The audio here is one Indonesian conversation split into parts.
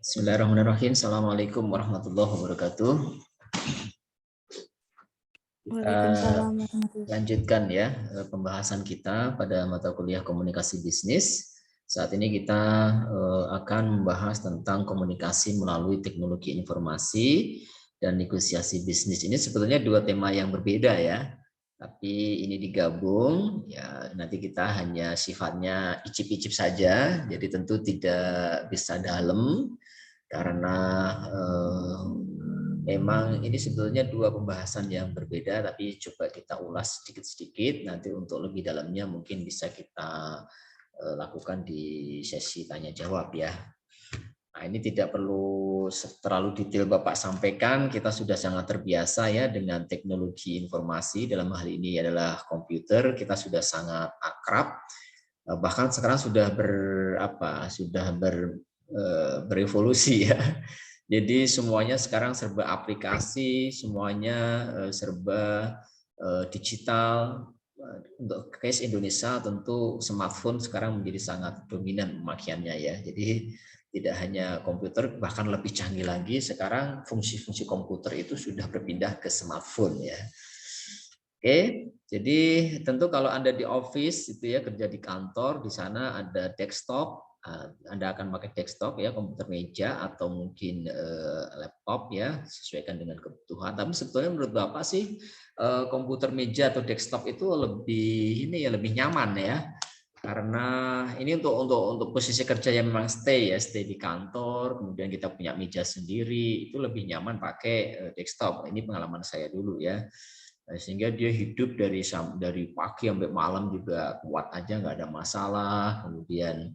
Bismillahirrahmanirrahim. Assalamualaikum warahmatullahi wabarakatuh. Kita Waalaikumsalam warahmatullahi lanjutkan ya pembahasan kita pada mata kuliah komunikasi bisnis. Saat ini kita akan membahas tentang komunikasi melalui teknologi informasi dan negosiasi bisnis. Ini sebetulnya dua tema yang berbeda ya. Tapi ini digabung ya, nanti kita hanya sifatnya icip-icip saja. Jadi tentu tidak bisa dalam karena memang ini sebetulnya dua pembahasan yang berbeda, tapi coba kita ulas sedikit-sedikit. Nanti untuk lebih dalamnya mungkin bisa kita lakukan di sesi tanya jawab ya. Nah, ini tidak perlu terlalu detail Bapak sampaikan, kita sudah sangat terbiasa ya dengan teknologi informasi, dalam hal ini adalah komputer, kita sudah sangat akrab. Bahkan sekarang sudah berevolusi ya. Jadi semuanya sekarang serba aplikasi, semuanya serba digital. Untuk case Indonesia tentu smartphone sekarang menjadi sangat dominan pemakaiannya ya. Jadi tidak hanya komputer, bahkan lebih canggih lagi sekarang fungsi-fungsi komputer itu sudah berpindah ke smartphone ya. Oke, jadi tentu kalau Anda di office itu ya, kerja di kantor, di sana ada desktop, Anda akan pakai desktop ya, komputer meja atau mungkin laptop ya, sesuaikan dengan kebutuhan. Tapi sebetulnya menurut Bapak sih komputer meja atau desktop itu lebih nyaman ya. Karena ini untuk posisi kerja yang memang stay di kantor, kemudian kita punya meja sendiri, itu lebih nyaman pakai desktop. Ini pengalaman saya dulu ya. Sehingga dia hidup dari pagi sampai malam juga kuat aja, nggak ada masalah. Kemudian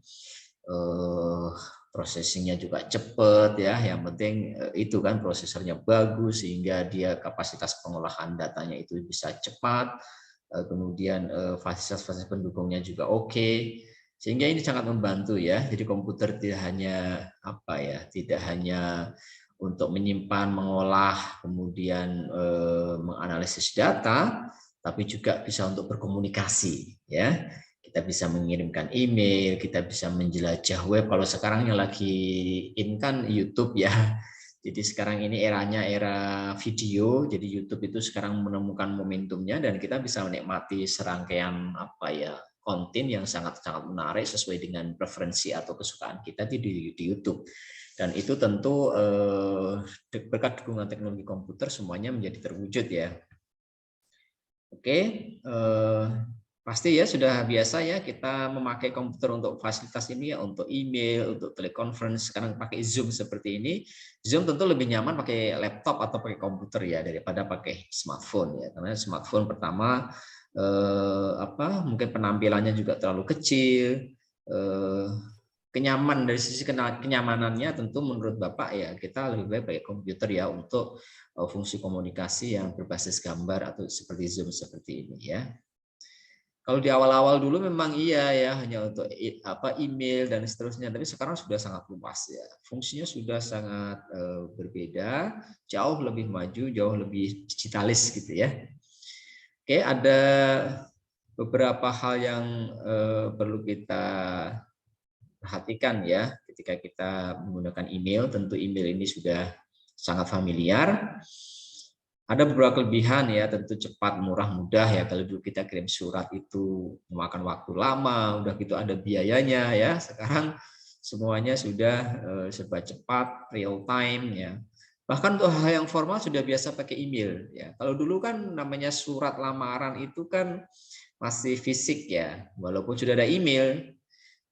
processingnya juga cepat ya. Yang penting itu kan prosesornya bagus sehingga dia kapasitas pengolahan datanya itu bisa cepat. Kemudian fasilitas pendukungnya juga oke, sehingga ini sangat membantu ya. Jadi komputer tidak hanya untuk menyimpan, mengolah, kemudian menganalisis data, tapi juga bisa untuk berkomunikasi ya. Kita bisa mengirimkan email, kita bisa menjelajah web. Kalau sekarang yang lagi in kan YouTube ya. Jadi sekarang ini eranya era video, jadi YouTube itu sekarang menemukan momentumnya dan kita bisa menikmati serangkaian konten yang sangat-sangat menarik sesuai dengan preferensi atau kesukaan kita di YouTube. Dan itu tentu berkat dukungan teknologi komputer semuanya menjadi terwujud ya. Oke, pasti ya sudah biasa ya kita memakai komputer untuk fasilitas ini ya, untuk email, untuk telekonferensi, sekarang pakai Zoom seperti ini. Zoom tentu lebih nyaman pakai laptop atau pakai komputer ya daripada pakai smartphone ya. Karena smartphone pertama mungkin penampilannya juga terlalu kecil. Dari sisi kenyamanannya tentu menurut Bapak ya kita lebih baik pakai komputer ya untuk fungsi komunikasi yang berbasis gambar atau seperti Zoom seperti ini ya. Kalau di awal-awal dulu memang iya ya hanya untuk email dan seterusnya, tapi sekarang sudah sangat luas ya. Fungsinya sudah sangat berbeda, jauh lebih maju, jauh lebih digitalis gitu ya. Oke, ada beberapa hal yang perlu kita perhatikan ya ketika kita menggunakan email. Tentu email ini sudah sangat familiar. Ada beberapa kelebihan ya, tentu cepat, murah, mudah ya. Kalau dulu kita kirim surat itu memakan waktu lama, udah gitu ada biayanya ya. Sekarang semuanya sudah serba cepat, real time ya. Bahkan untuk hal yang formal sudah biasa pakai email ya. Kalau dulu kan namanya surat lamaran itu kan masih fisik ya. Walaupun sudah ada email,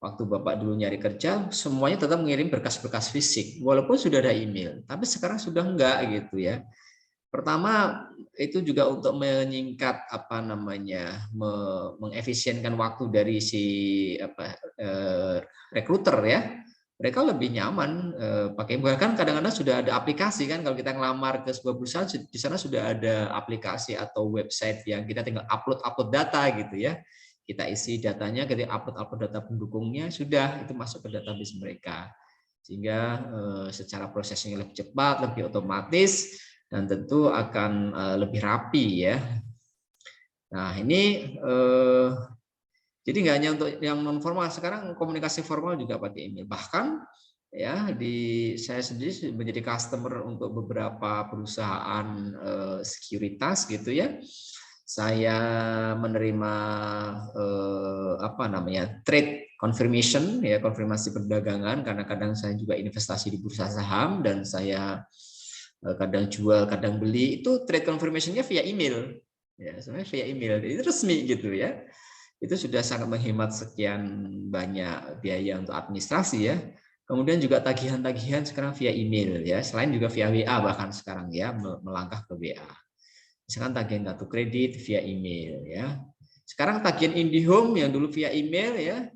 waktu Bapak dulu nyari kerja, semuanya tetap mengirim berkas-berkas fisik, walaupun sudah ada email. Tapi sekarang sudah enggak gitu ya. Pertama itu juga untuk menyingkat mengefisienkan waktu dari si rekruter ya. Mereka lebih nyaman pakai, bahkan kadang-kadang sudah ada aplikasi kan, kalau kita ngelamar ke sebuah perusahaan di sana sudah ada aplikasi atau website yang kita tinggal upload data gitu ya. Kita isi datanya, kita upload data pendukungnya, sudah itu masuk ke database mereka. Sehingga secara prosesnya lebih cepat, lebih otomatis, dan tentu akan lebih rapi ya. Nah ini jadi nggak hanya untuk yang non formal, sekarang komunikasi formal juga pakai email. Bahkan ya. Saya sendiri menjadi customer untuk beberapa perusahaan sekuritas gitu ya. Saya menerima apa namanya, trade confirmation ya, konfirmasi perdagangan, karena kadang saya juga investasi di bursa saham dan saya kadang jual kadang beli, itu trade confirmation-nya via email ya, sebenarnya via email, itu resmi gitu ya. Itu sudah sangat menghemat sekian banyak biaya untuk administrasi ya. Kemudian juga tagihan-tagihan sekarang via email ya, selain juga via WA bahkan sekarang ya, melangkah ke WA. Misalkan tagihan kartu kredit via email ya. Sekarang tagihan IndiHome yang dulu via email ya,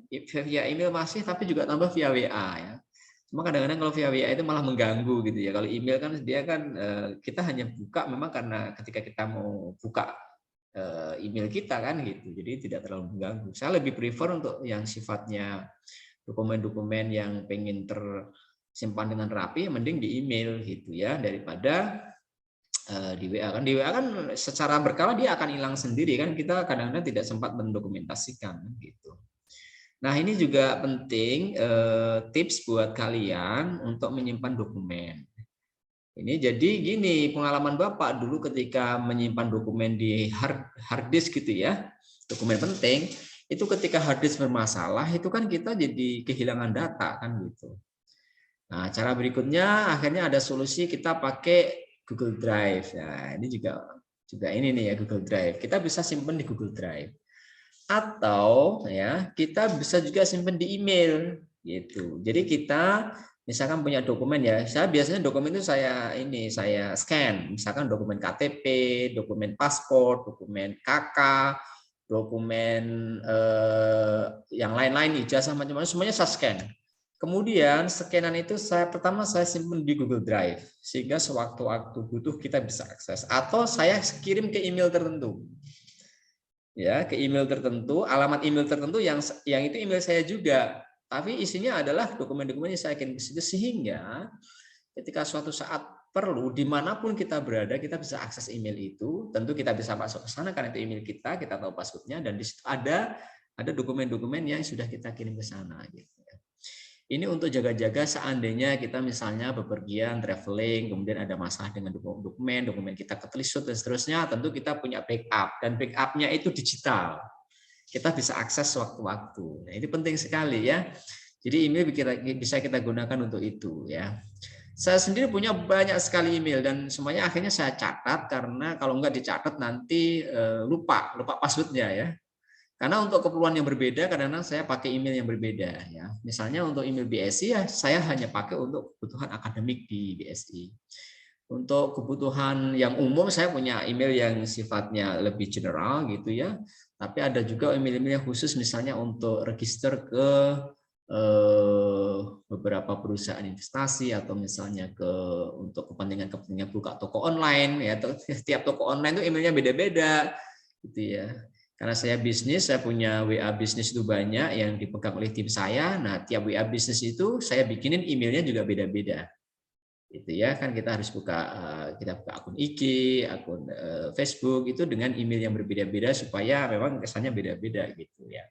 via email masih, tapi juga tambah via WA ya. Cuma kadang-kadang kalau via WA itu malah mengganggu gitu ya. Kalau email kan dia kan kita hanya buka memang karena ketika kita mau buka email kita kan gitu. Jadi tidak terlalu mengganggu. Saya lebih prefer untuk yang sifatnya dokumen-dokumen yang pengen tersimpan dengan rapi, mending di email gitu ya, daripada di WA kan. Di WA kan secara berkala dia akan hilang sendiri kan, kita kadang-kadang tidak sempat mendokumentasikan gitu. Nah, ini juga penting tips buat kalian untuk menyimpan dokumen. Ini jadi gini, pengalaman Bapak dulu ketika menyimpan dokumen di hard disk gitu ya, dokumen penting, itu ketika hard disk bermasalah, itu kan kita jadi kehilangan data kan gitu. Nah, cara berikutnya akhirnya ada solusi, kita pakai Google Drive. Nah, ini juga ini nih ya, Google Drive. Kita bisa simpan di Google Drive. Atau ya, kita bisa juga simpan di email gitu. Jadi kita misalkan punya dokumen ya, saya biasanya dokumen itu saya scan, misalkan dokumen KTP, dokumen paspor, dokumen KK, dokumen yang lain-lain, ijazah macam-macam, semuanya saya scan. Kemudian scanan itu pertama saya simpan di Google Drive sehingga sewaktu-waktu butuh kita bisa akses, atau saya kirim ke email tertentu. Ya, ke email tertentu, alamat email tertentu yang itu email saya juga, tapi isinya adalah dokumen-dokumen yang saya kirim ke situ, sehingga ketika suatu saat perlu dimanapun kita berada kita bisa akses email itu. Tentu kita bisa masuk ke sana karena itu email kita tahu passwordnya, dan di situ ada dokumen-dokumen yang sudah kita kirim ke sana gitu. Ini untuk jaga-jaga seandainya kita misalnya bepergian, traveling, kemudian ada masalah dengan dokumen kita ketelisut dan seterusnya, tentu kita punya backup, dan backupnya itu digital. Kita bisa akses sewaktu-waktu. Nah, ini penting sekali ya. Jadi email bisa kita gunakan untuk itu ya. Saya sendiri punya banyak sekali email dan semuanya akhirnya saya catat, karena kalau nggak dicatat nanti lupa passwordnya ya. Karena untuk keperluan yang berbeda, kadang-kadang saya pakai email yang berbeda ya. Misalnya untuk email BSI ya, saya hanya pakai untuk kebutuhan akademik di BSI. Untuk kebutuhan yang umum saya punya email yang sifatnya lebih general gitu ya. Tapi ada juga email-email yang khusus misalnya untuk register ke beberapa perusahaan investasi, atau misalnya untuk kepentingan buka toko online ya. Setiap toko online itu emailnya beda-beda gitu ya. Karena saya bisnis, saya punya WA bisnis itu banyak yang dipegang oleh tim saya. Nah, tiap WA bisnis itu saya bikinin emailnya juga beda-beda. Itu ya, kan kita harus kita buka akun IG, akun Facebook itu dengan email yang berbeda-beda supaya memang kesannya beda-beda gitu ya.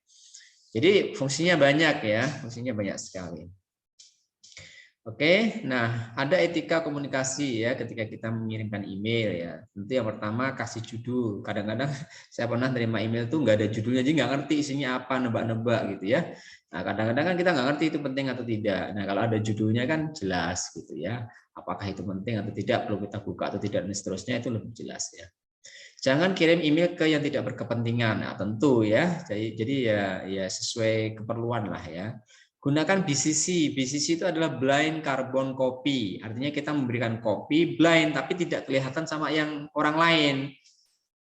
Jadi fungsinya banyak ya, fungsinya banyak sekali. Oke, nah ada etika komunikasi ya ketika kita mengirimkan email ya. Tentu yang pertama kasih judul. Kadang-kadang saya pernah terima email tuh nggak ada judulnya, jadi nggak ngerti isinya apa, nebak-nebak gitu ya. Nah kadang-kadang kan kita nggak ngerti itu penting atau tidak. Nah kalau ada judulnya kan jelas gitu ya. Apakah itu penting atau tidak, perlu kita buka atau tidak, dan seterusnya itu lebih jelas ya. Jangan kirim email ke yang tidak berkepentingan. Nah, tentu ya. Jadi ya sesuai keperluan lah ya. Gunakan BCC. BCC itu adalah blind carbon copy. Artinya kita memberikan kopi blind tapi tidak kelihatan sama yang orang lain.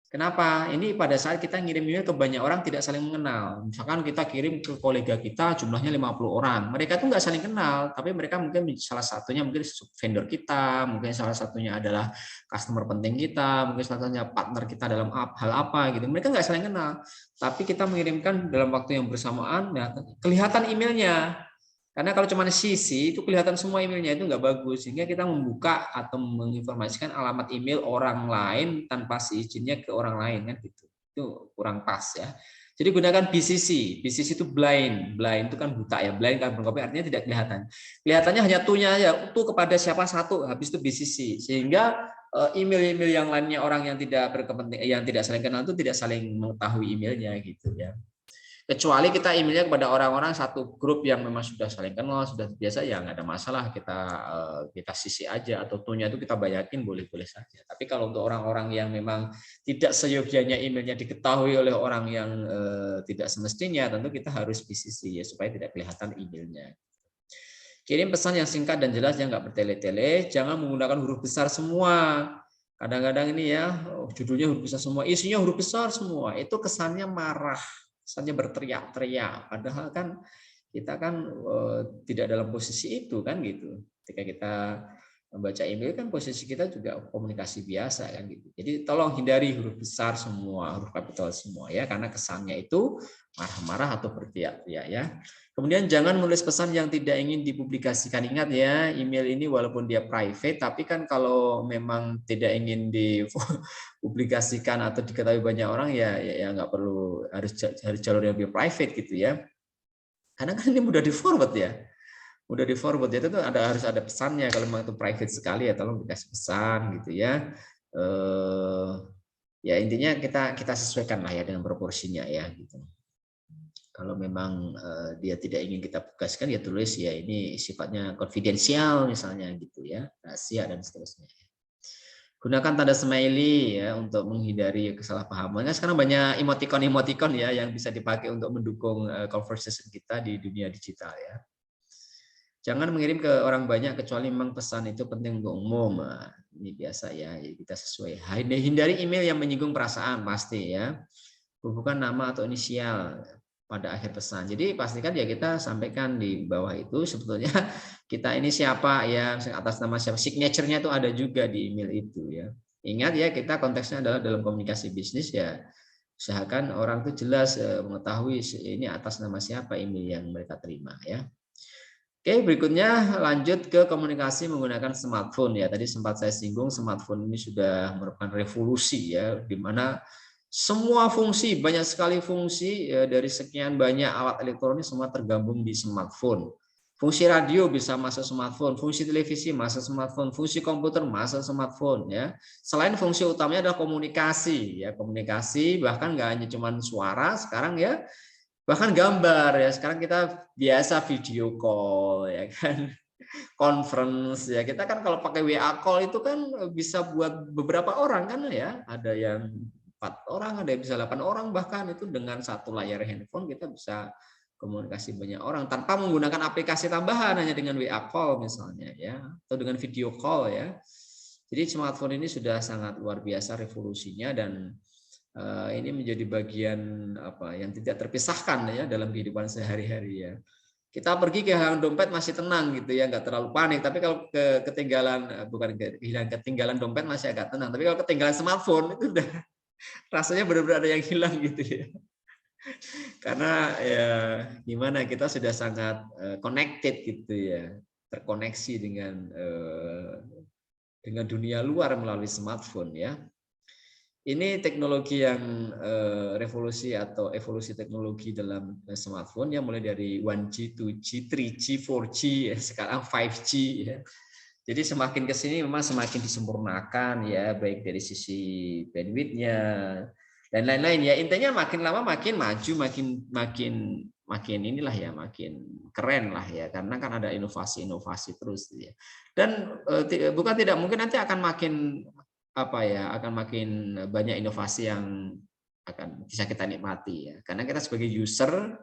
Kenapa? Ini pada saat kita ngirim email ke banyak orang tidak saling mengenal. Misalkan kita kirim ke kolega kita jumlahnya 50 orang. Mereka tuh nggak saling kenal, tapi mereka mungkin salah satunya mungkin vendor kita, mungkin salah satunya adalah customer penting kita, mungkin salah satunya partner kita dalam hal apa gitu. Mereka nggak saling kenal, tapi kita mengirimkan dalam waktu yang bersamaan, ya, kelihatan emailnya. Karena kalau cuma sisi itu kelihatan semua emailnya, itu nggak bagus, sehingga kita membuka atau menginformasikan alamat email orang lain tanpa izinnya ke orang lain kan gitu. Itu kurang pas ya. Jadi gunakan BCC. BCC itu blind. Blind itu kan buta ya. Blind carbon copy artinya tidak kelihatan. Kelihatannya hanya to-nya ya. To kepada siapa satu, habis itu BCC. Sehingga email-email yang lainnya orang yang tidak berkepentingan, yang tidak saling kenal itu tidak saling mengetahui emailnya gitu ya. Kecuali kita emailnya kepada orang-orang satu grup yang memang sudah saling kenal, sudah biasa, ya nggak ada masalah, kita sisi aja, atau tunya itu kita banyakin, boleh-boleh saja. Tapi kalau untuk orang-orang yang memang tidak seyogianya emailnya diketahui oleh orang yang tidak semestinya, tentu kita harus BCC ya, supaya tidak kelihatan emailnya. Kirim pesan yang singkat dan jelas, yang nggak bertele-tele, jangan menggunakan huruf besar semua. Kadang-kadang ini ya, judulnya huruf besar semua, isinya huruf besar semua, itu kesannya marah, kesannya berteriak-teriak. Padahal kan kita kan tidak dalam posisi itu kan gitu. Ketika kita membaca email kan posisi kita juga komunikasi biasa kan gitu. Jadi tolong hindari huruf besar semua, huruf kapital semua ya, karena kesannya itu marah-marah atau berteriak-teriak ya. Kemudian jangan menulis pesan yang tidak ingin dipublikasikan. Ingat ya, email ini walaupun dia private, tapi kan kalau memang tidak ingin dipublikasikan atau diketahui banyak orang ya nggak perlu harus jalur yang lebih private gitu ya. Karena kan ini mudah di forward ya. Udah di forward ya, itu harus ada pesannya. Kalau memang itu private sekali ya tolong dikasih pesan gitu ya. Ya intinya kita sesuaikan lah ya dengan proporsinya ya gitu. Kalau memang dia tidak ingin kita publikasikan, ya tulis ya ini sifatnya konfidensial misalnya gitu ya, rahasia dan seterusnya. Gunakan tanda smiley ya untuk menghindari kesalahpahaman. Nah, sekarang banyak emoticon ya yang bisa dipakai untuk mendukung conversation kita di dunia digital ya. Jangan mengirim ke orang banyak kecuali memang pesan itu penting untuk umum. Nah, ini biasa ya, kita sesuai. Hindari email yang menyinggung perasaan pasti ya. Bukan nama atau inisial pada akhir pesan. Jadi pastikan ya kita sampaikan di bawah itu sebetulnya kita ini siapa ya, atas nama siapa, signature-nya itu ada juga di email itu ya. Ingat ya, kita konteksnya adalah dalam komunikasi bisnis ya. Usahakan orang itu jelas mengetahui ini atas nama siapa email yang mereka terima ya. Oke, berikutnya lanjut ke komunikasi menggunakan smartphone ya. Tadi sempat saya singgung, smartphone ini sudah merupakan revolusi ya, di mana semua fungsi, banyak sekali fungsi ya, dari sekian banyak alat elektronik semua tergabung di smartphone. Fungsi radio bisa masuk smartphone, fungsi televisi masuk smartphone, fungsi komputer masuk smartphone ya. Selain fungsi utamanya adalah komunikasi ya, komunikasi bahkan nggak hanya cuma suara sekarang ya, bahkan gambar ya. Sekarang kita biasa video call ya kan, conference ya. Kita kan kalau pakai WA call itu kan bisa buat beberapa orang kan ya, ada yang 4 orang, ada yang bisa 8 orang, bahkan itu dengan satu layar handphone kita bisa komunikasi banyak orang tanpa menggunakan aplikasi tambahan, hanya dengan WA call misalnya ya, atau dengan video call ya. Jadi smartphone ini sudah sangat luar biasa revolusinya, dan ini menjadi bagian apa yang tidak terpisahkan ya dalam kehidupan sehari-hari ya. Kita pergi kehilangan dompet masih tenang gitu ya, nggak terlalu panik. Tapi kalau ketinggalan, bukan ketinggalan dompet masih agak tenang. Tapi kalau ketinggalan smartphone itu udah rasanya benar-benar ada yang hilang gitu ya. Karena ya gimana, kita sudah sangat connected gitu ya, terkoneksi dengan dunia luar melalui smartphone ya. Ini teknologi yang revolusi atau evolusi teknologi dalam smartphone ya, mulai dari 1G, 2G, 3G, 4G, ya, sekarang 5G ya. Jadi semakin ke sini memang semakin disempurnakan ya, baik dari sisi bandwidth-nya dan lain-lain ya. Intinya makin lama makin maju, makin inilah ya, makin keren lah ya, karena kan ada inovasi-inovasi terus ya. Dan bukan tidak mungkin nanti akan makin apa ya, akan makin banyak inovasi yang akan bisa kita nikmati ya, karena kita sebagai user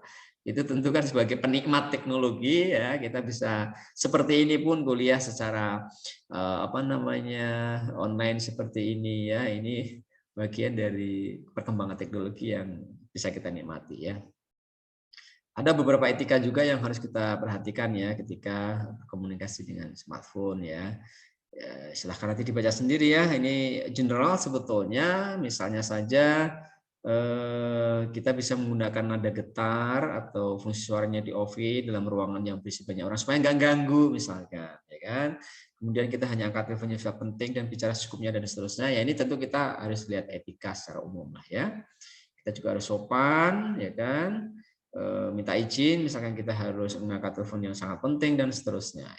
itu tentu kan sebagai penikmat teknologi ya, kita bisa seperti ini pun kuliah secara apa namanya online seperti ini ya, ini bagian dari perkembangan teknologi yang bisa kita nikmati ya. Ada beberapa etika juga yang harus kita perhatikan ya ketika komunikasi dengan smartphone ya. Silahkan nanti dibaca sendiri ya. Ini general sebetulnya, misalnya saja kita bisa menggunakan nada getar atau fungsi suaranya di off dalam ruangan yang berisi banyak orang supaya nggak ganggu misalkan, ya kan. Kemudian kita hanya angkat teleponnya jika penting dan bicara secukupnya dan seterusnya. Ya ini tentu kita harus lihat etika secara umum lah ya. Kita juga harus sopan, ya kan? Minta izin, misalkan kita harus mengangkat telepon yang sangat penting dan seterusnya.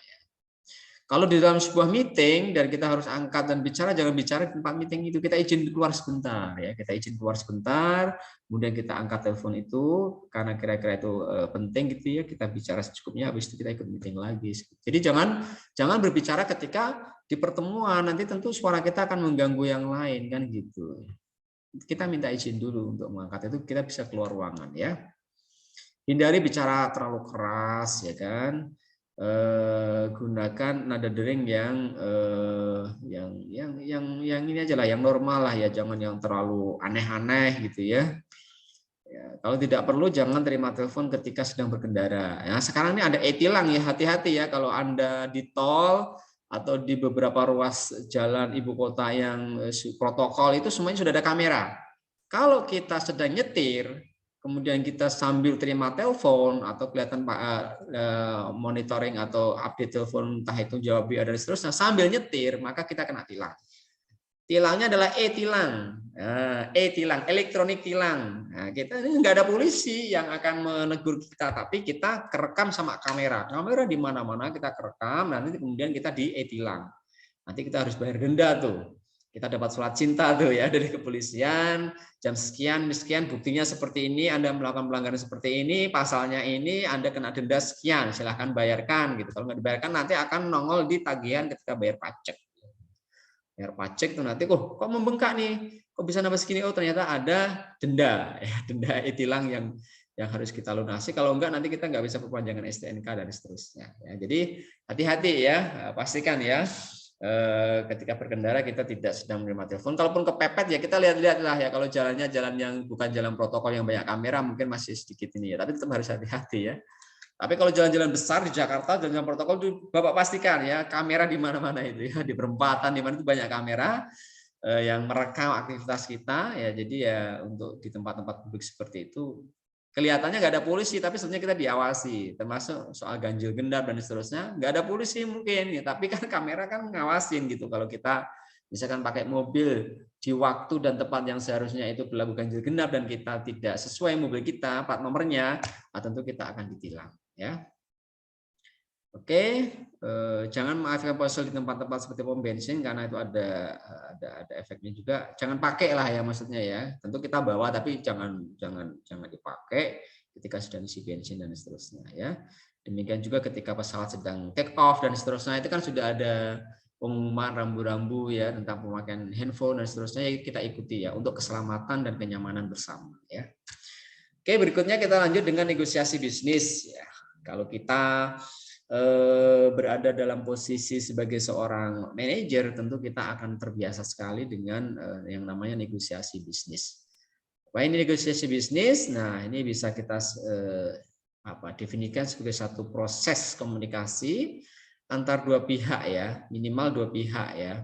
Kalau di dalam sebuah meeting dan kita harus angkat dan bicara, jangan bicara di tempat meeting itu. Kita izin keluar sebentar, ya. Kita izin keluar sebentar, kemudian kita angkat telepon itu karena kira-kira itu penting gitu ya. Kita bicara secukupnya, habis itu kita ikut meeting lagi. Jadi jangan berbicara ketika di pertemuan. Nanti tentu suara kita akan mengganggu yang lain kan gitu. Kita minta izin dulu untuk mengangkat itu. Kita bisa keluar ruangan ya. Hindari bicara terlalu keras, ya kan. Gunakan nada dering yang ini aja lah, yang normal lah ya, jangan yang terlalu aneh-aneh gitu ya. Kalau tidak perlu jangan terima telepon ketika sedang berkendara. Ya, sekarang ini ada e-tilang ya, hati-hati ya kalau Anda di tol atau di beberapa ruas jalan ibu kota yang protokol itu semuanya sudah ada kamera. Kalau kita sedang nyetir, kemudian kita sambil terima telepon atau kelihatan monitoring atau update telepon, entah itu jawab dan seterusnya, sambil nyetir, maka kita kena tilang. Tilangnya adalah e-tilang, e-tilang, elektronik tilang. Nah, kita ini nggak ada polisi yang akan menegur kita, tapi kita kerekam sama kamera. Kamera di mana-mana kita kerekam, nanti kemudian kita di e-tilang. Nanti kita harus bayar denda tuh. Kita dapat surat cinta tuh ya dari kepolisian, jam sekian, buktinya seperti ini, Anda melakukan pelanggaran seperti ini, pasalnya ini, Anda kena denda sekian, silahkan bayarkan gitu. Kalau nggak dibayarkan nanti akan nongol di tagihan ketika bayar pajak. Bayar pajak tuh nanti, kok membengkak nih, kok bisa nambah segini? Oh ternyata ada denda, ya, denda e-tilang yang harus kita lunasi. Kalau enggak nanti kita nggak bisa perpanjangan STNK dan seterusnya. Ya, jadi hati-hati ya, pastikan ya. Ketika berkendara kita tidak sedang menerima telepon. Kalaupun kepepet ya kita lihat-lihat lah ya, kalau jalannya jalan yang bukan jalan protokol yang banyak kamera mungkin masih sedikit ini ya, tapi tetap harus hati-hati ya. Tapi kalau jalan-jalan besar di Jakarta, jalan-jalan protokol itu Bapak pastikan ya, kamera di mana-mana itu ya, di perempatan di mana itu banyak kamera yang merekam aktivitas kita ya. Jadi ya untuk di tempat-tempat publik seperti itu kelihatannya nggak ada polisi, tapi sebenarnya kita diawasi, termasuk soal ganjil genap dan seterusnya. Nggak ada polisi mungkin, ya, tapi kan kamera kan ngawasin gitu. Kalau kita misalkan pakai mobil di waktu dan tempat yang seharusnya itu berlaku ganjil genap dan kita tidak sesuai mobil kita, plat nomornya, tentu kita akan ditilang. Ya. Oke, jangan mengaktifkan ponsel di tempat-tempat seperti pom bensin karena itu ada efeknya juga. Jangan pakai lah ya maksudnya ya. Tentu kita bawa tapi jangan dipakai ketika sedang isi bensin dan seterusnya ya. Demikian juga ketika pesawat sedang take off dan seterusnya, itu kan sudah ada pengumuman rambu-rambu ya tentang pemakaian handphone dan seterusnya, kita ikuti ya untuk keselamatan dan kenyamanan bersama ya. Oke, berikutnya kita lanjut dengan negosiasi bisnis ya. Kalau kita berada dalam posisi sebagai seorang manajer, tentu kita akan terbiasa sekali dengan yang namanya negosiasi bisnis. Apa ini negosiasi bisnis? Nah, ini bisa kita definisikan sebagai satu proses komunikasi antar dua pihak ya, minimal dua pihak ya.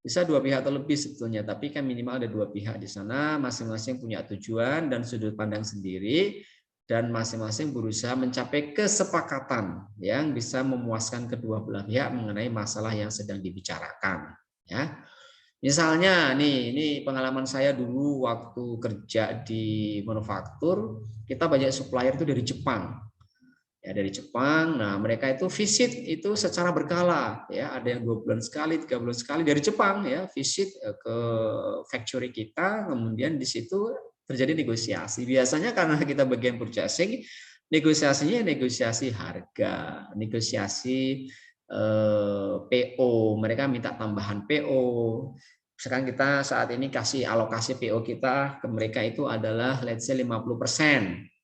Bisa dua pihak atau lebih sebetulnya, tapi kan minimal ada dua pihak di sana, masing-masing punya tujuan dan sudut pandang sendiri, dan masing-masing berusaha mencapai kesepakatan yang bisa memuaskan kedua belah pihak mengenai masalah yang sedang dibicarakan. Ya, misalnya ini pengalaman saya dulu waktu kerja di manufaktur, kita banyak supplier itu dari Jepang. Ya, dari Jepang. Nah, mereka itu visit itu secara berkala ya, ada yang 2 bulan sekali, 3 bulan sekali dari Jepang ya, visit ke factory kita, kemudian di situ terjadi negosiasi. Biasanya karena kita bagian purchasing, negosiasinya negosiasi harga, negosiasi PO, mereka minta tambahan PO. Sekarang kita saat ini kasih alokasi PO kita ke mereka itu adalah let's say 50%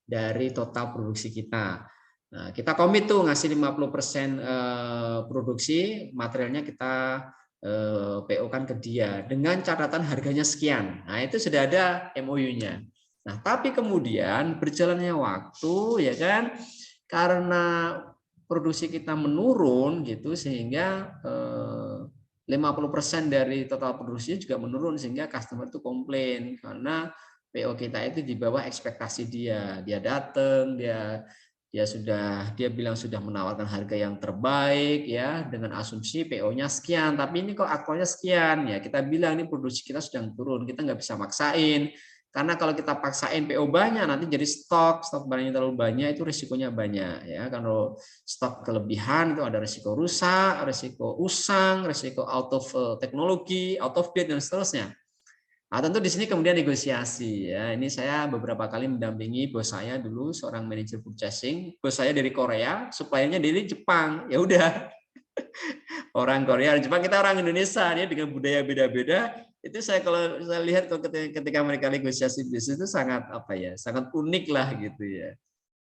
dari total produksi kita. Nah, kita komit tuh ngasih 50% produksi, materialnya kita PO kan ke dia dengan catatan harganya sekian. Nah, itu sudah ada MOU-nya. Nah, tapi kemudian berjalannya waktu ya kan, karena produksi kita menurun gitu sehingga 50% dari total produksinya juga menurun, sehingga customer itu komplain karena PO kita itu di bawah ekspektasi dia. Dia datang, dia bilang sudah menawarkan harga yang terbaik ya dengan asumsi PO-nya sekian, tapi ini kok aktualnya sekian ya. Kita bilang ini produksi kita sedang turun, kita nggak bisa maksain, Karena kalau kita paksain PO banyak, nanti jadi stok barangnya terlalu banyak, itu risikonya banyak ya. Kalau stok kelebihan itu ada risiko rusak, risiko usang, risiko out of teknologi, out of date dan seterusnya. Nah, tentu di sini kemudian negosiasi ya. Ini saya beberapa kali mendampingi bos saya dulu, seorang manajer purchasing. Bos saya dari Korea, suppliernya dari Jepang. Ya udah, orang Korea dan Jepang, kita orang Indonesia ya, dengan budaya beda-beda. Itu kalau saya lihat ketika mereka negosiasi bisnis itu sangat apa ya, sangat unik lah gitu ya.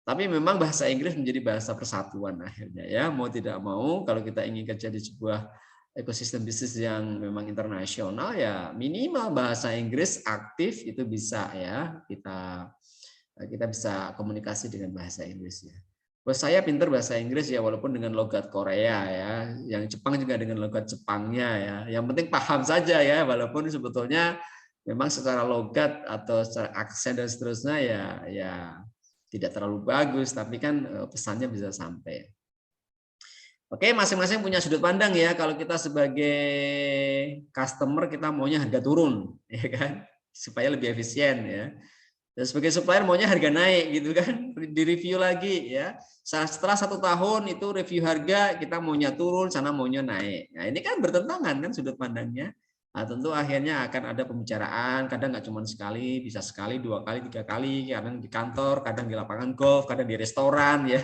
Tapi memang bahasa Inggris menjadi bahasa persatuan akhirnya ya, mau tidak mau kalau kita ingin kerja di sebuah ekosistem bisnis yang memang internasional ya minimal bahasa Inggris aktif itu bisa ya, kita bisa komunikasi dengan bahasa Inggris ya. Bos saya pinter bahasa Inggris ya, walaupun dengan logat Korea ya, yang Jepang juga dengan logat Jepangnya ya. Yang penting paham saja ya, walaupun sebetulnya memang secara logat atau secara aksen dan seterusnya ya tidak terlalu bagus, tapi kan pesannya bisa sampai. Oke, masing-masing punya sudut pandang ya. Kalau kita sebagai customer kita maunya harga turun, ya kan, supaya lebih efisien ya. Dan sebagai supplier maunya harga naik gitu kan, direview lagi ya. Setelah 1 tahun itu review harga, kita maunya turun, sana maunya naik. Nah ini kan bertentangan kan sudut pandangnya. Nah, tentu akhirnya akan ada pembicaraan, kadang nggak cuma sekali, bisa sekali, 2 kali, 3 kali, kadang di kantor, kadang di lapangan golf, kadang di restoran ya.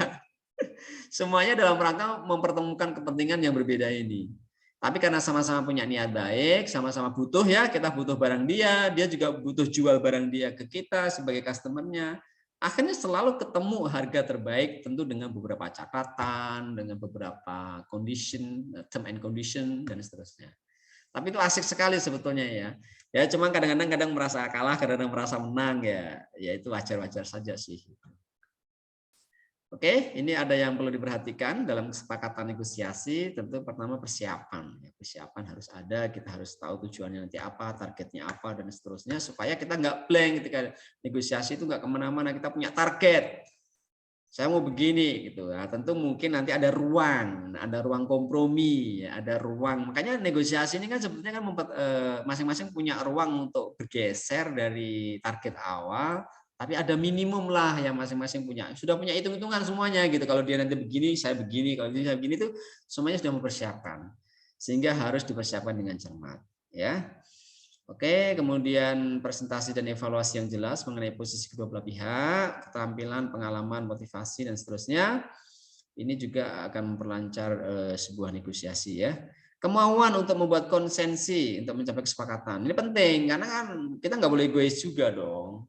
Semuanya dalam rangka mempertemukan kepentingan yang berbeda ini. Tapi karena sama-sama punya niat baik, sama-sama butuh ya, kita butuh barang dia, dia juga butuh jual barang dia ke kita sebagai customer-nya. Akhirnya selalu ketemu harga terbaik, tentu dengan beberapa catatan, dengan beberapa condition, term and condition, dan seterusnya. Tapi itu asik sekali sebetulnya ya. Ya cuma kadang-kadang merasa kalah, kadang-kadang merasa menang ya. Ya itu wajar-wajar saja sih. Oke, ini ada yang perlu diperhatikan dalam kesepakatan negosiasi. Tentu pertama persiapan. Persiapan harus ada, kita harus tahu tujuannya nanti apa, targetnya apa, dan seterusnya. Supaya kita nggak blank ketika negosiasi itu nggak kemana-mana, kita punya target. Saya mau begini gitu. Nah, tentu mungkin nanti ada ruang kompromi, ada ruang. Makanya negosiasi ini kan sebetulnya kan masing-masing punya ruang untuk bergeser dari target awal. Tapi ada minimum lah yang masing-masing punya. Sudah punya hitung-hitungan semuanya gitu. Kalau dia nanti begini, saya begini. Kalau dia begini itu semuanya sudah mempersiapkan. Sehingga harus dipersiapkan dengan cermat. Ya. Oke, kemudian presentasi dan evaluasi yang jelas mengenai posisi kedua belah pihak, keterampilan, pengalaman, motivasi, dan seterusnya. Ini juga akan memperlancar sebuah negosiasi ya. Kemauan untuk membuat konsensi untuk mencapai kesepakatan. Ini penting karena kan kita nggak boleh egois juga dong.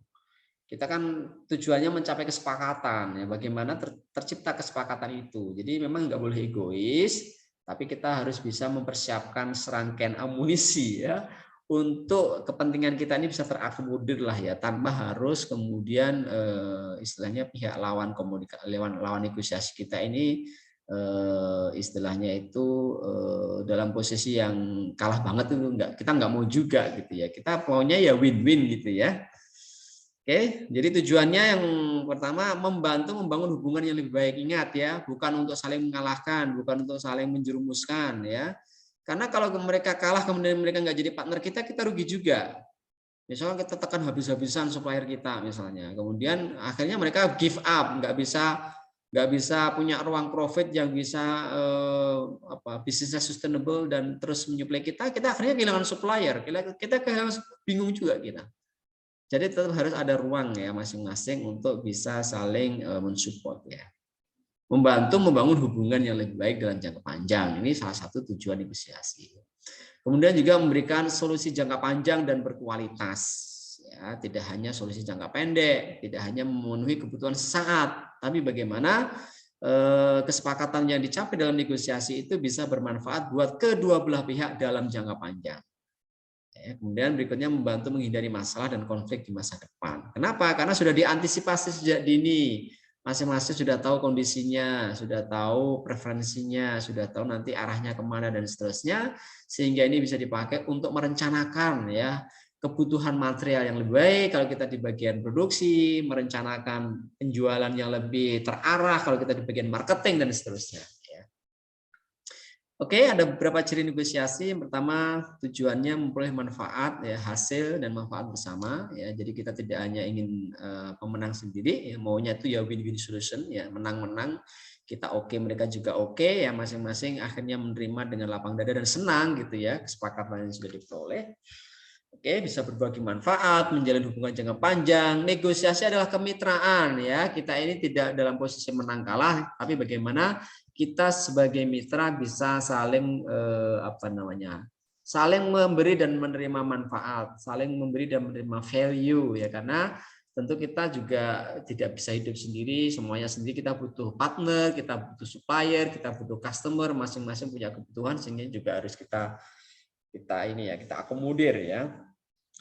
Kita kan tujuannya mencapai kesepakatan ya, bagaimana tercipta kesepakatan itu. Jadi memang nggak boleh egois, tapi kita harus bisa mempersiapkan serangkaian amunisi ya untuk kepentingan kita ini bisa terakomodir lah ya, tanpa harus kemudian istilahnya pihak lawan negosiasi kita ini istilahnya itu dalam posisi yang kalah banget itu enggak, kita nggak mau juga gitu ya. Kita maunya ya win-win gitu ya. Oke, jadi tujuannya yang pertama membantu membangun hubungan yang lebih baik. Ingat ya, bukan untuk saling mengalahkan, bukan untuk saling menjerumuskan ya. Karena kalau mereka kalah kemudian mereka nggak jadi partner kita, kita rugi juga. Misalnya kita tekan habis-habisan supplier kita misalnya, kemudian akhirnya mereka give up, nggak bisa punya ruang profit yang bisa bisnisnya sustainable dan terus menyuplai kita akhirnya kehilangan supplier, kita bingung juga kita. Jadi tetap harus ada ruang ya masing-masing untuk bisa saling mensupport ya. Membantu membangun hubungan yang lebih baik dalam jangka panjang. Ini salah satu tujuan negosiasi. Kemudian juga memberikan solusi jangka panjang dan berkualitas. Ya, tidak hanya solusi jangka pendek, tidak hanya memenuhi kebutuhan sesaat, tapi bagaimana kesepakatan yang dicapai dalam negosiasi itu bisa bermanfaat buat kedua belah pihak dalam jangka panjang. Kemudian berikutnya membantu menghindari masalah dan konflik di masa depan. Kenapa? Karena sudah diantisipasi sejak dini. Masing-masing sudah tahu kondisinya, sudah tahu preferensinya, sudah tahu nanti arahnya kemana dan seterusnya, sehingga ini bisa dipakai untuk merencanakan ya kebutuhan material yang lebih baik kalau kita di bagian produksi, merencanakan penjualan yang lebih terarah kalau kita di bagian marketing dan seterusnya. Oke, ada beberapa ciri negosiasi. Yang pertama, tujuannya memperoleh manfaat, ya, hasil dan manfaat bersama. Ya, jadi kita tidak hanya ingin pemenang sendiri, ya, maunya itu ya win-win solution, ya, menang-menang. Kita oke, mereka juga oke, ya, masing-masing akhirnya menerima dengan lapang dada dan senang gitu ya, kesepakatan yang sudah diperoleh. Oke, bisa berbagi manfaat, menjalin hubungan jangka panjang. Negosiasi adalah kemitraan, ya. Kita ini tidak dalam posisi menang kalah, tapi bagaimana kita sebagai mitra bisa saling saling memberi dan menerima manfaat, saling memberi dan menerima value, ya, karena tentu kita juga tidak bisa hidup sendiri, semuanya sendiri. Kita butuh partner, kita butuh supplier, kita butuh customer, masing-masing punya kebutuhan, sehingga juga harus kita akomodir, ya.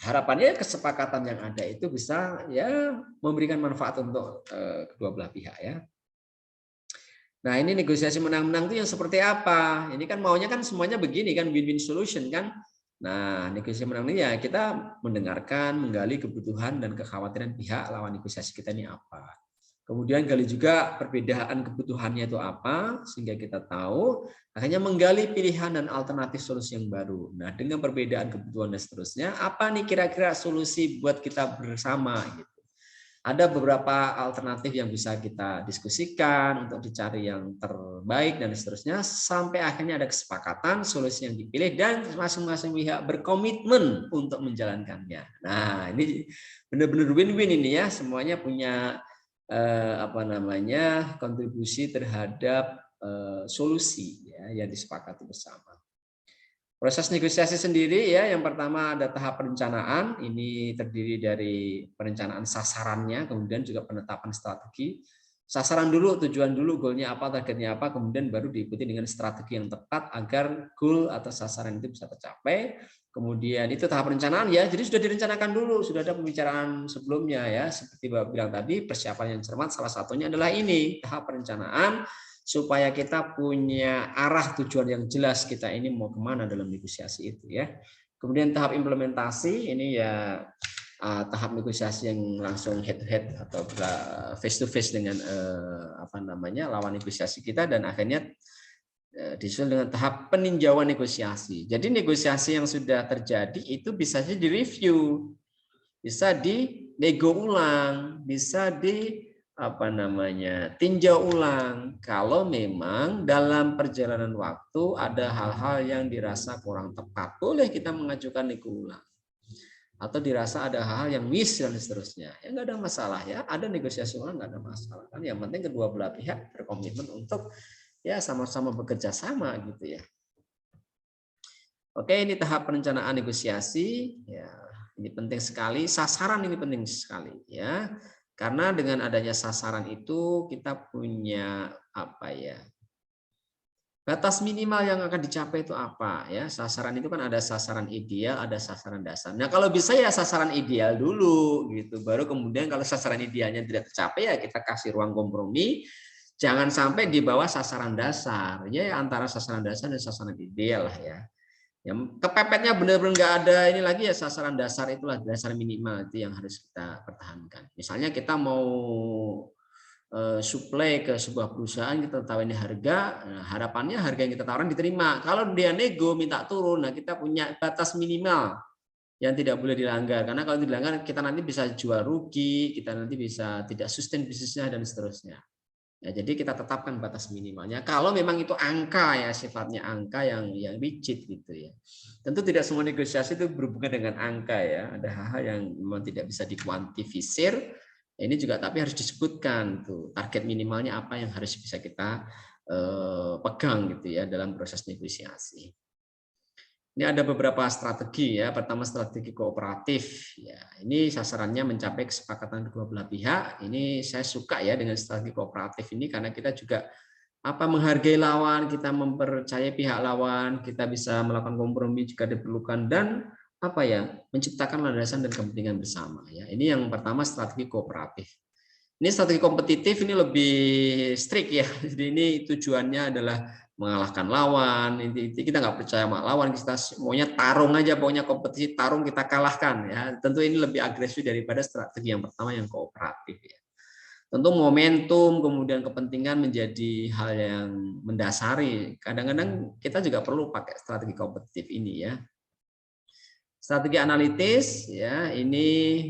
Harapannya kesepakatan yang ada itu bisa, ya, memberikan manfaat untuk kedua belah pihak, ya. Nah, ini negosiasi menang-menang itu yang seperti apa? Ini kan maunya kan semuanya begini kan, win-win solution kan. Nah, negosiasi menang ini ya kita mendengarkan, menggali kebutuhan dan kekhawatiran pihak lawan negosiasi kita ini apa. Kemudian gali juga perbedaan kebutuhannya itu apa, sehingga kita tahu, akhirnya menggali pilihan dan alternatif solusi yang baru. Nah, dengan perbedaan kebutuhan dan seterusnya, apa nih kira-kira solusi buat kita bersama gitu. Ada beberapa alternatif yang bisa kita diskusikan untuk dicari yang terbaik dan seterusnya, sampai akhirnya ada kesepakatan solusi yang dipilih dan masing-masing pihak berkomitmen untuk menjalankannya. Nah, ini benar-benar win-win ini, ya, semuanya punya kontribusi terhadap solusi, ya, yang disepakati bersama. Proses negosiasi sendiri, ya, yang pertama ada tahap perencanaan. Ini terdiri dari perencanaan sasarannya, kemudian juga penetapan strategi. Sasaran dulu, tujuan dulu, goalnya apa, targetnya apa, kemudian baru diikuti dengan strategi yang tepat agar goal atau sasaran itu bisa tercapai. Kemudian itu tahap perencanaan, ya, jadi sudah direncanakan dulu, sudah ada pembicaraan sebelumnya, ya, seperti Bapak bilang tadi, persiapan yang cermat salah satunya adalah ini, tahap perencanaan, supaya kita punya arah tujuan yang jelas kita ini mau kemana dalam negosiasi itu, ya. Kemudian tahap implementasi ini, ya, tahap negosiasi yang langsung head to head atau face to face dengan lawan negosiasi kita, dan akhirnya disusul dengan tahap peninjauan negosiasi. Jadi negosiasi yang sudah terjadi itu bisa direview, bisa dinego ulang, bisa tinjau ulang kalau memang dalam perjalanan waktu ada hal-hal yang dirasa kurang tepat, boleh kita mengajukan nego ulang, atau dirasa ada hal-hal yang miss dan seterusnya, ya, nggak ada masalah, ya, ada negosiasi ulang, nggak ada masalah kan, yang penting kedua belah pihak berkomitmen untuk, ya, sama-sama bekerja sama gitu, ya. Oke, ini tahap perencanaan negosiasi, ya, ini penting sekali, sasaran ini penting sekali, ya. Karena dengan adanya sasaran itu kita punya batas minimal yang akan dicapai itu apa, ya. Sasaran itu kan ada sasaran ideal, ada sasaran dasar. Nah, kalau bisa ya sasaran ideal dulu gitu. Baru kemudian kalau sasaran idealnya tidak tercapai, ya kita kasih ruang kompromi. Jangan sampai di bawah sasaran dasar. Ya, antara sasaran dasar dan sasaran ideal lah, ya. Yang kepepetnya benar-benar nggak ada ini lagi, ya, sasaran dasar itulah dasar minimal itu yang harus kita pertahankan. Misalnya kita mau suplai ke sebuah perusahaan, kita tawarin harga, nah, harapannya harga yang kita tawarkan diterima. Kalau dia nego minta turun, nah kita punya batas minimal yang tidak boleh dilanggar, karena kalau dilanggar kita nanti bisa jual rugi, kita nanti bisa tidak sustain bisnisnya dan seterusnya. Ya, jadi kita tetapkan batas minimalnya. Kalau memang itu angka, ya, sifatnya angka yang rigid gitu, ya. Tentu tidak semua negosiasi itu berhubungan dengan angka, ya. Ada hal-hal yang memang tidak bisa dikuantifisir. Ini juga tapi harus disebutkan tuh target minimalnya apa yang harus bisa kita pegang gitu, ya, dalam proses negosiasi. Ini ada beberapa strategi, ya. Pertama strategi kooperatif, ya. Ini sasarannya mencapai kesepakatan kedua belah pihak. Ini saya suka, ya, dengan strategi kooperatif ini karena kita juga menghargai lawan, kita mempercayai pihak lawan, kita bisa melakukan kompromi jika diperlukan, dan menciptakan landasan dan kepentingan bersama, ya. Ini yang pertama strategi kooperatif. Ini strategi kompetitif ini lebih strict, ya. Jadi ini tujuannya adalah mengalahkan lawan. Kita nggak percaya sama lawan, kita maunya tarung aja, pokoknya kompetisi tarung kita kalahkan, ya. Tentu ini lebih agresif daripada strategi yang pertama yang kooperatif, ya. Tentu momentum kemudian kepentingan menjadi hal yang mendasari. Kadang-kadang kita juga perlu pakai strategi kompetitif ini ya. Strategi analitis ya ini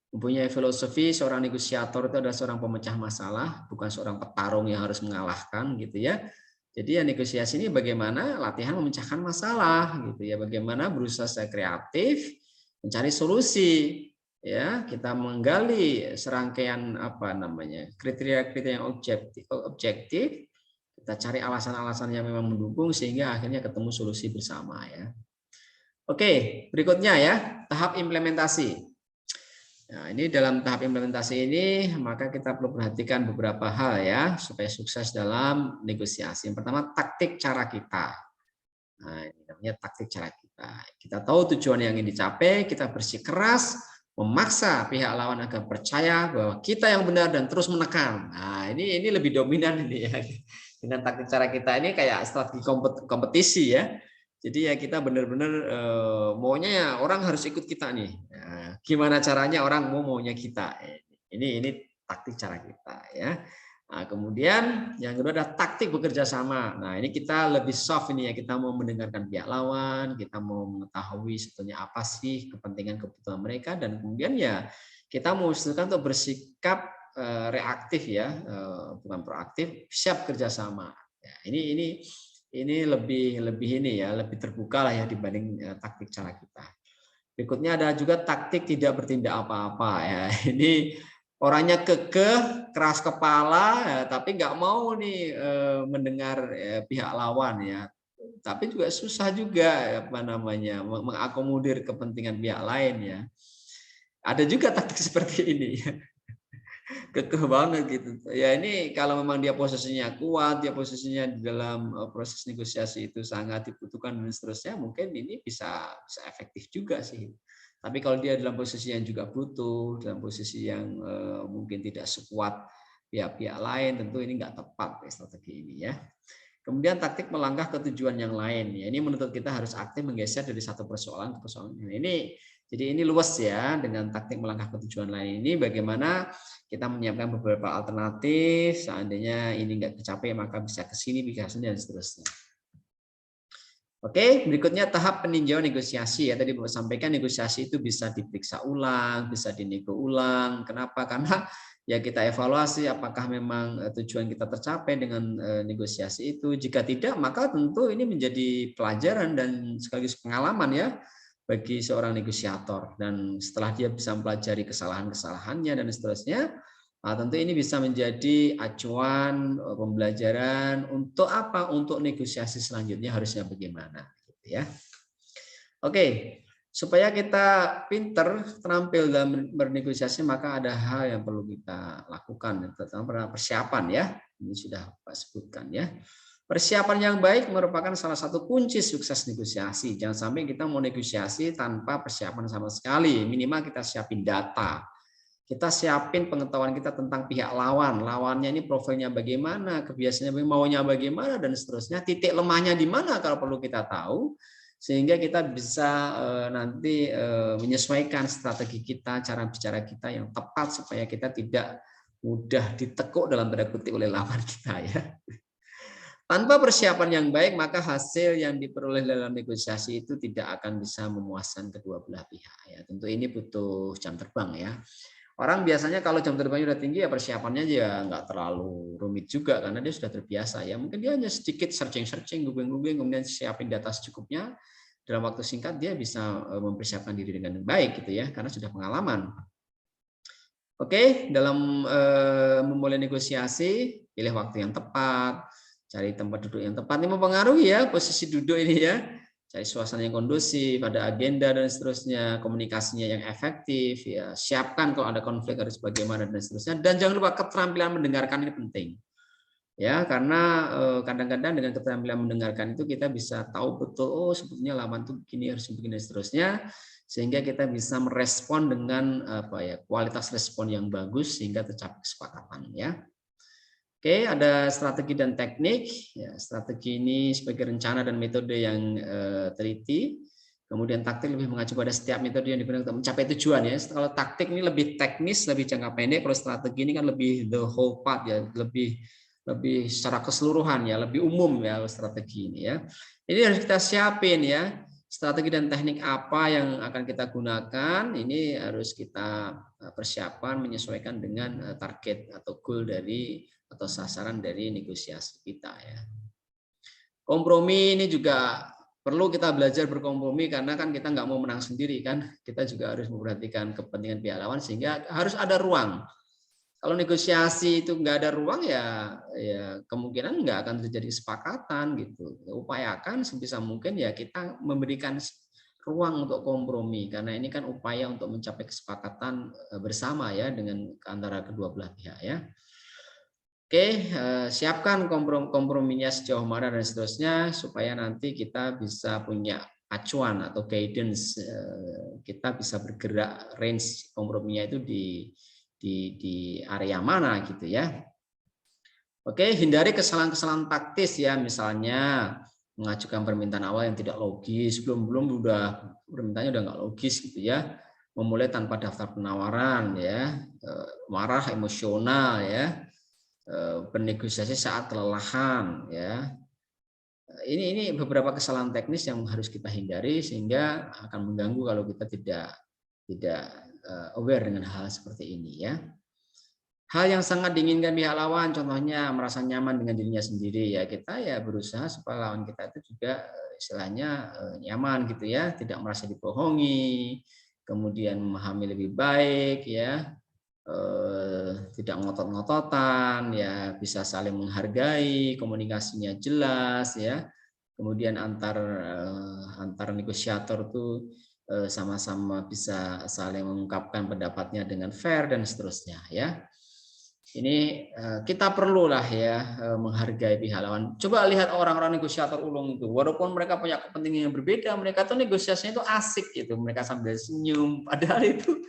mempunyai filosofi seorang negosiator itu adalah seorang pemecah masalah, bukan seorang petarung yang harus mengalahkan gitu ya. Jadi ya negosiasi ini bagaimana latihan memecahkan masalah gitu ya, bagaimana berusaha secara kreatif mencari solusi ya, kita menggali serangkaian apa namanya kriteria-kriteria yang objektif, kita cari alasan-alasan yang memang mendukung sehingga akhirnya ketemu solusi bersama ya. Oke, berikutnya ya, tahap implementasi. Nah, ini dalam tahap implementasi ini maka kita perlu perhatikan beberapa hal ya supaya sukses dalam negosiasi. Yang pertama, taktik cara kita. Nah, ini namanya taktik cara kita. Kita tahu tujuan yang ingin dicapai, kita bersikeras memaksa pihak lawan agar percaya bahwa kita yang benar dan terus menekan. Nah, ini lebih dominan ini ya. Dengan taktik cara kita ini kayak strategi kompetisi ya. Jadi ya kita benar-benar maunya ya orang harus ikut kita nih. Nah, gimana caranya orang maunya kita? Ini taktik cara kita ya. Nah, kemudian yang kedua adalah taktik bekerja sama. Nah, ini kita lebih soft ini ya, kita mau mendengarkan pihak lawan, kita mau mengetahui sebetulnya apa sih kepentingan kebutuhan mereka, dan kemudian ya kita mau usahakan untuk bersikap reaktif ya, bukan proaktif, siap kerjasama. Ya, ini lebih ini ya, lebih terbuka lah ya dibanding taktik cara kita. Berikutnya ada juga taktik tidak bertindak apa-apa ya. Ini orangnya kekeh, keras kepala, ya, tapi nggak mau nih mendengar pihak lawan ya. Tapi juga susah juga apa namanya mengakomodir kepentingan pihak lain ya. Ada juga taktik seperti ini. Kekeh banget gitu. Ya ini kalau memang dia posisinya kuat, dia posisinya di dalam proses negosiasi itu sangat dibutuhkan dan seterusnya, mungkin ini bisa efektif juga sih. Tapi kalau dia dalam posisi yang juga butuh, dalam posisi yang mungkin tidak sekuat pihak-pihak lain, tentu ini nggak tepat strategi ini ya. Kemudian taktik melangkah ke tujuan yang lain. Ya, ini menuntut kita harus aktif menggeser dari satu persoalan ke persoalan lain. Jadi ini luas ya dengan taktik melangkah ke tujuan lain ini bagaimana kita menyiapkan beberapa alternatif, seandainya ini nggak tercapai maka bisa ke sini, bisa ke sini, dan seterusnya. Oke, berikutnya tahap peninjauan negosiasi ya. Tadi Bapak sampaikan negosiasi itu bisa diperiksa ulang, bisa dinego ulang. Kenapa? Karena ya kita evaluasi apakah memang tujuan kita tercapai dengan negosiasi itu. Jika tidak, maka tentu ini menjadi pelajaran dan sekaligus pengalaman ya bagi seorang negosiator, dan setelah dia bisa mempelajari kesalahan-kesalahannya dan seterusnya, tentu ini bisa menjadi acuan pembelajaran untuk apa? Untuk negosiasi selanjutnya harusnya bagaimana, gitu ya. Oke, supaya kita pinter terampil dalam bernegosiasi maka ada hal yang perlu kita lakukan, terutama persiapan ya. Ini sudah Pak sebutkan ya. Persiapan yang baik merupakan salah satu kunci sukses negosiasi. Jangan sampai kita mau negosiasi tanpa persiapan sama sekali. Minimal kita siapin data. Kita siapin pengetahuan kita tentang pihak lawan. Lawannya ini profilnya bagaimana, kebiasaannya maunya bagaimana, dan seterusnya. Titik lemahnya di mana kalau perlu kita tahu. Sehingga kita bisa nanti menyesuaikan strategi kita, cara bicara kita yang tepat supaya kita tidak mudah ditekuk dalam tanda kutip oleh lawan kita ya. Tanpa persiapan yang baik, maka hasil yang diperoleh dalam negosiasi itu tidak akan bisa memuaskan kedua belah pihak. Ya, tentu ini butuh jam terbang ya. Orang biasanya kalau jam terbangnya udah tinggi ya persiapannya ya nggak terlalu rumit juga karena dia sudah terbiasa ya. Mungkin dia hanya sedikit searching, googling, kemudian siapin data secukupnya. Dalam waktu singkat dia bisa mempersiapkan diri dengan baik gitu ya, karena sudah pengalaman. Oke, dalam memulai negosiasi, pilih waktu yang tepat, cari tempat duduk yang tepat. Ini mempengaruhi ya posisi duduk ini ya. Cari suasana yang kondusif, ada agenda dan seterusnya, komunikasinya yang efektif ya. Siapkan kalau ada konflik harus bagaimana dan seterusnya. Dan jangan lupa keterampilan mendengarkan ini penting. Ya, karena kadang-kadang dengan keterampilan mendengarkan itu kita bisa tahu betul oh sebetulnya lawan itu begini harus begini dan seterusnya, sehingga kita bisa merespon dengan apa ya kualitas respon yang bagus sehingga tercapai kesepakatan ya. Oke, ada strategi dan teknik. Ya, strategi ini sebagai rencana dan metode yang teliti. Kemudian taktik lebih mengacu pada setiap metode yang digunakan untuk mencapai tujuan ya. Kalau taktik ini lebih teknis, lebih jangka pendek. Kalau strategi ini kan lebih the whole part ya, lebih secara keseluruhan ya, lebih umum ya strategi ini ya. Jadi harus kita siapin ya, strategi dan teknik apa yang akan kita gunakan. Ini harus kita persiapan menyesuaikan dengan target atau goal dari atau sasaran dari negosiasi kita ya. Kompromi ini juga perlu kita belajar berkompromi karena kan kita nggak mau menang sendiri kan, kita juga harus memperhatikan kepentingan pihak lawan sehingga harus ada ruang. Kalau negosiasi itu nggak ada ruang ya kemungkinan nggak akan terjadi kesepakatan gitu. Upayakan sebisa mungkin ya kita memberikan ruang untuk kompromi karena ini kan upaya untuk mencapai kesepakatan bersama ya dengan antara kedua belah pihak ya. Oke, siapkan komprominya sejauh mana dan seterusnya supaya nanti kita bisa punya acuan atau guidance, kita bisa bergerak range komprominya itu di area mana gitu ya. Oke, hindari kesalahan-kesalahan taktis ya, misalnya mengajukan permintaan awal yang tidak logis, belum udah permintaannya udah nggak logis gitu ya, memulai tanpa daftar penawaran ya, marah emosional ya, bernegosiasi saat kelelahan ya. Ini beberapa kesalahan teknis yang harus kita hindari sehingga akan mengganggu kalau kita tidak aware dengan hal seperti ini ya. Hal yang sangat diinginkan pihak lawan contohnya merasa nyaman dengan dirinya sendiri ya, kita ya berusaha supaya lawan kita itu juga istilahnya nyaman gitu ya, tidak merasa dibohongi, kemudian memahami lebih baik ya, tidak ngotot-ngototan ya, bisa saling menghargai, komunikasinya jelas ya, kemudian antar negosiator tuh sama-sama bisa saling mengungkapkan pendapatnya dengan fair dan seterusnya ya. Ini kita perlulah ya menghargai pihak lawan. Coba lihat orang-orang negosiator ulung itu, walaupun mereka punya kepentingan yang berbeda, mereka tuh negosiasinya itu asik gitu, mereka sambil senyum, padahal itu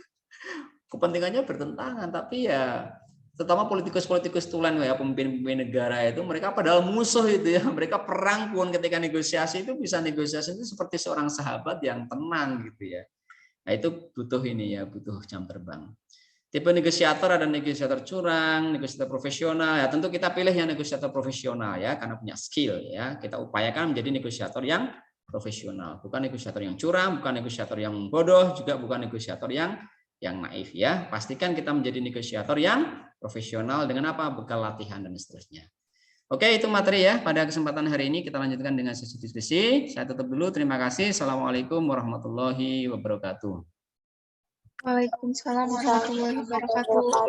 kepentingannya bertentangan, tapi ya terutama politikus-politikus tulen ya, pemimpin-pemimpin negara itu mereka padahal musuh itu ya, mereka perang pun ketika negosiasi itu bisa negosiasi itu seperti seorang sahabat yang tenang gitu ya. Nah itu butuh ini ya, butuh jam terbang. Tipe negosiator ada negosiator curang, negosiator profesional ya, tentu kita pilih yang negosiator profesional ya karena punya skill ya. Kita upayakan menjadi negosiator yang profesional, bukan negosiator yang curang, bukan negosiator yang bodoh, juga bukan negosiator yang naif ya. Pastikan kita menjadi negosiator yang profesional dengan apa? Bekal latihan dan seterusnya. Oke, itu materi ya. Pada kesempatan hari ini kita lanjutkan dengan sesi diskusi. Saya tutup dulu. Terima kasih. Assalamualaikum warahmatullahi wabarakatuh. Waalaikumsalam warahmatullahi wabarakatuh.